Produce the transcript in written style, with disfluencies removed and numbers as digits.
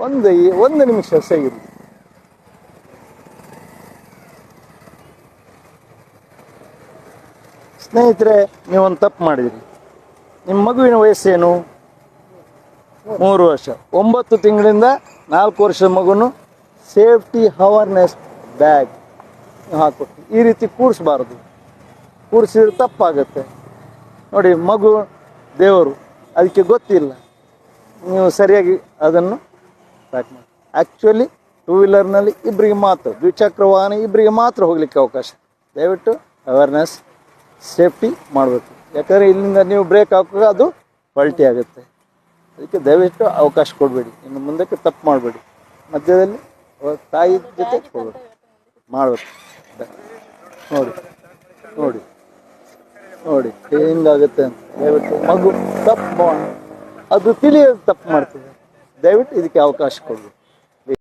ಒಂದು ನಿಮಿಷ ಸಹಿರಿ. ಸ್ನೇಹಿತರೆ, ನೀವೊಂದು ತಪ್ಪು ಮಾಡಿದಿರಿ. ನಿಮ್ಮ ಮಗುವಿನ ವಯಸ್ಸೇನು? 3 ವರ್ಷ. 9 ತಿಂಗಳಿಂದ 4 ವರ್ಷದ ಮಗುನು ಸೇಫ್ಟಿ ಅವೇರ್ನೆಸ್ ಬ್ಯಾಗ್ ಹಾಕ್ಬೇಕು. ಈ ರೀತಿ ಕೂರಿಸ್ಬಾರ್ದು. ಕೂರಿಸಿದ್ರೆ ತಪ್ಪಾಗುತ್ತೆ. ನೋಡಿ, ಮಗು ದೇವರು, ಅದಕ್ಕೆ ಗೊತ್ತಿಲ್ಲ. ನೀವು ಸರಿಯಾಗಿ ಅದನ್ನು ಪ್ಯಾಕ್ ಮಾಡಿ. ಆ್ಯಕ್ಚುಲಿ 2 ವೀಲರ್ನಲ್ಲಿ ಇಬ್ಬರಿಗೆ ಮಾತ್ರ, ದ್ವಿಚಕ್ರ ವಾಹನ ಇಬ್ಬರಿಗೆ ಮಾತ್ರ ಹೋಗಲಿಕ್ಕೆ ಅವಕಾಶ. ದಯವಿಟ್ಟು ಅವೇರ್ನೆಸ್ ಸೇಫ್ಟಿ ಮಾಡಬೇಕು. ಯಾಕಂದರೆ ಇಲ್ಲಿಂದ ನೀವು ಬ್ರೇಕ್ ಹಾಕುವಾಗ ಅದು ಪಲ್ಟಿ ಆಗುತ್ತೆ. ಅದಕ್ಕೆ ದಯವಿಟ್ಟು ಅವಕಾಶ ಕೊಡಬೇಡಿ. ಇನ್ನು ಮುಂದಕ್ಕೆ ತಪ್ಪು ಮಾಡಬೇಡಿ. ಮಧ್ಯದಲ್ಲಿ ತಾಯಿ ಜೊತೆ ಕೊಡಬೇಡಿ, ಮಾಡಬೇಕು. ನೋಡಿ ನೋಡಿ ನೋಡಿ ಹೆಂಗಾಗುತ್ತೆ ಅಂತ. ದಯವಿಟ್ಟು ಮಗು ತಪ್ಪು ಅದು ತಿಳಿಯೋದು ತಪ್ಪು ಮಾಡ್ತದೆ. ದಯವಿಟ್ಟು ಇದಕ್ಕೆ ಅವಕಾಶ ಕೊಡಬೇಕು.